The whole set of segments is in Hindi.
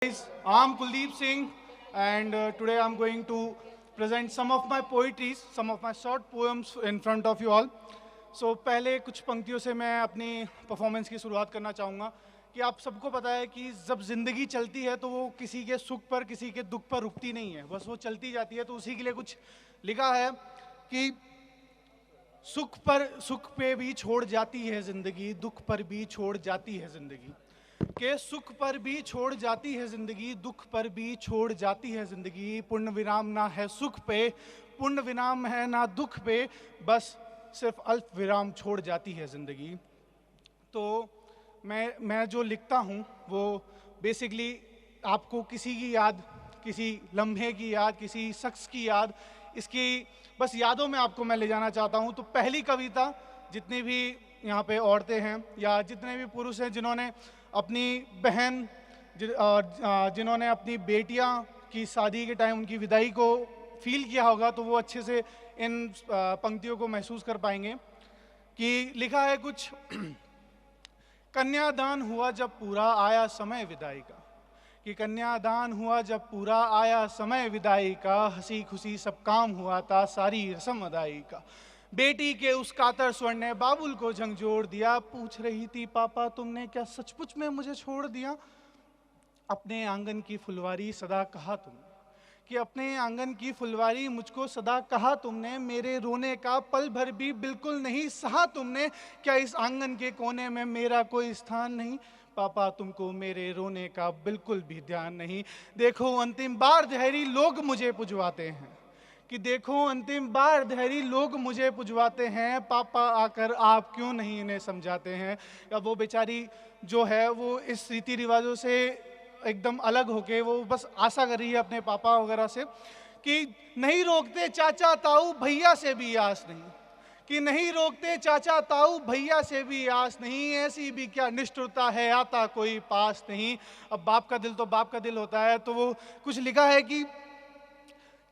Guys, I'm Kuldeep Singh, and today I'm going to present some of my poetries, some of my short poems in front of you all. So पहले कुछ पंक्तियों से मैं अपनी परफॉर्मेंस की शुरुआत करना चाहूँगा कि आप सबको पता है कि जब ज़िंदगी चलती है तो वो किसी के सुख पर किसी के दुख पर रुकती नहीं है, बस वो चलती जाती है। तो उसी के लिए कुछ लिखा है कि सुख पे भी छोड़ जाती है ज़िंदगी, दुख पर भी छोड़ जाती है ज़िंदगी। के सुख पर भी छोड़ जाती है जिंदगी, दुख पर भी छोड़ जाती है जिंदगी। पूर्ण विराम ना है सुख पे, पूर्ण विराम है ना दुख पे, बस सिर्फ अल्प विराम छोड़ जाती है जिंदगी। तो मैं जो लिखता हूँ वो बेसिकली आपको किसी की याद, किसी लम्हे की याद, किसी शख्स की याद, इसकी बस यादों में आपको मैं ले जाना चाहता हूँ। तो पहली कविता, जितनी भी यहाँ पे औरतें हैं या जितने भी पुरुष हैं जिन्होंने अपनी बहन जिन्होंने अपनी बेटियां की शादी के टाइम उनकी विदाई को फील किया होगा, तो वो अच्छे से इन पंक्तियों को महसूस कर पाएंगे कि लिखा है कुछ कन्यादान हुआ जब पूरा आया समय विदाई का, कि कन्यादान हुआ जब पूरा आया समय विदाई का, हंसी खुशी सब काम हुआ था सारी रस्म अदाई का। बेटी के उस कातर स्वर ने बाबुल को झंझोर दिया, पूछ रही थी पापा तुमने क्या सचमुच में मुझे छोड़ दिया। अपने आंगन की फुलवारी सदा कहा तुमने, कि अपने आंगन की फुलवारी मुझको सदा कहा तुमने, मेरे रोने का पल भर भी बिल्कुल नहीं सहा तुमने। क्या इस आंगन के कोने में मेरा कोई स्थान नहीं, पापा तुमको मेरे रोने का बिल्कुल भी ध्यान नहीं। देखो अंतिम बार धैर्य लोग मुझे पुजवाते हैं, कि देखो अंतिम बार धैर्य लोग मुझे पुजवाते हैं, पापा आकर आप क्यों नहीं इन्हें समझाते हैं। या वो बेचारी जो है वो इस रीति रिवाजों से एकदम अलग होके वो बस आशा कर रही है अपने पापा वगैरह से कि नहीं रोकते चाचा ताऊ भैया से भी आस नहीं, कि नहीं रोकते चाचा ताऊ भैया से भी आस नहीं, ऐसी भी क्या निष्ठुरता है आता कोई पास नहीं। अब बाप का दिल तो बाप का दिल होता है। तो वो कुछ लिखा है कि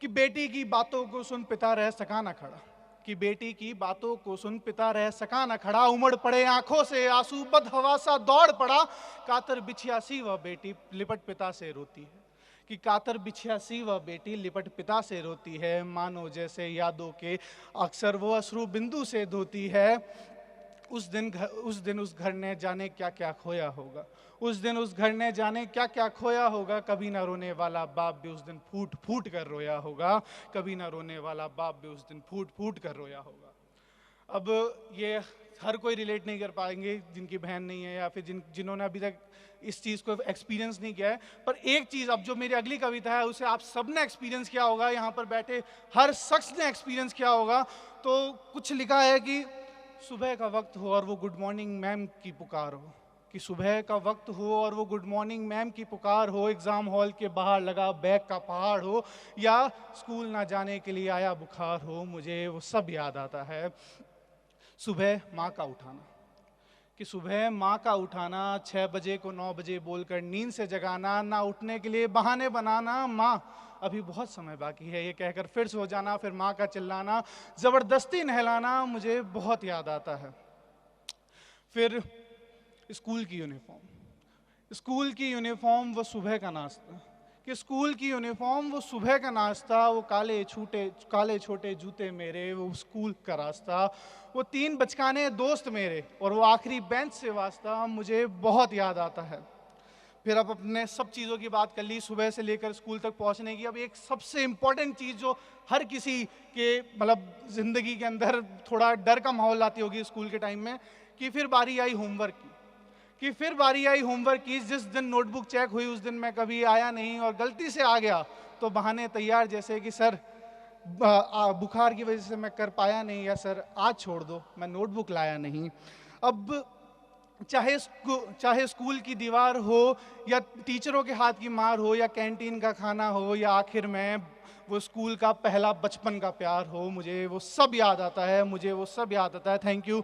बेटी की बातों को सुन पिता रह सका ना खड़ा, कि बेटी की बातों को सुन पिता रह सका ना खड़ा, उमड़ पड़े आंखों से आंसू बद हवा सा दौड़ पड़ा, कातर बिछिया सी वह बेटी लिपट पिता से रोती है, कि कातर बिछिया सी वह बेटी लिपट पिता से रोती है, मानो जैसे यादों के अक्सर वो अश्रु बिंदु से धोती है। उस दिन उस घर ने जाने क्या क्या खोया होगा, उस दिन उस घर ने जाने क्या क्या खोया होगा, कभी ना रोने वाला बाप भी उस दिन फूट फूट कर रोया होगा, कभी ना रोने वाला बाप भी उस दिन फूट फूट कर रोया होगा। अब ये हर कोई रिलेट नहीं कर पाएंगे जिनकी बहन नहीं है या फिर जिन्होंने अभी तक इस चीज़ को एक्सपीरियंस नहीं किया है। पर एक चीज़, अब जो मेरी अगली कविता है उसे आप सब ने एक्सपीरियंस किया होगा, यहाँ पर बैठे हर शख्स ने एक्सपीरियंस किया होगा। तो कुछ लिखा है कि सुबह का वक्त हो और वो गुड मॉर्निंग मैम की पुकार हो, कि सुबह का वक्त हो और वो गुड मॉर्निंग मैम की पुकार हो, एग्ज़ाम हॉल के बाहर लगा बैग का पहाड़ हो, या स्कूल ना जाने के लिए आया बुखार हो, मुझे वो सब याद आता है। सुबह माँ का उठाना, कि सुबह माँ का उठाना, 6 बजे को 9 बजे बोलकर नींद से जगाना, ना उठने के लिए बहाने बनाना, माँ अभी बहुत समय बाकी है ये कहकर फिर सो जाना, फिर माँ का चिल्लाना, ज़बरदस्ती नहलाना, मुझे बहुत याद आता है। फिर स्कूल की यूनिफॉर्म, स्कूल की यूनिफॉर्म वो सुबह का नाश्ता, कि स्कूल की यूनिफॉर्म वो सुबह का नाश्ता, वो काले छोटे जूते मेरे, वो स्कूल का रास्ता, वो 3 बचकाने दोस्त मेरे और वो आखिरी बेंच से वास्ता, मुझे बहुत याद आता है। फिर अब अपने सब चीज़ों की बात कर ली, सुबह से लेकर स्कूल तक पहुंचने की। अब एक सबसे इम्पॉर्टेंट चीज़ जो हर किसी के मतलब ज़िंदगी के अंदर थोड़ा डर का माहौल लाती होगी स्कूल के टाइम में, कि फिर बारी आई होमवर्क की, कि फिर बारी आई होमवर्क की। जिस दिन नोटबुक चेक हुई उस दिन मैं कभी आया नहीं, और गलती से आ गया तो बहाने तैयार, जैसे कि सर बुखार की वजह से मैं कर पाया नहीं, या सर आज छोड़ दो मैं नोटबुक लाया नहीं। अब चाहे स्कूल की दीवार हो या टीचरों के हाथ की मार हो या कैंटीन का खाना हो या आखिर में वो स्कूल का पहला बचपन का प्यार हो, मुझे वो सब याद आता है, मुझे वो सब याद आता है। Thank you.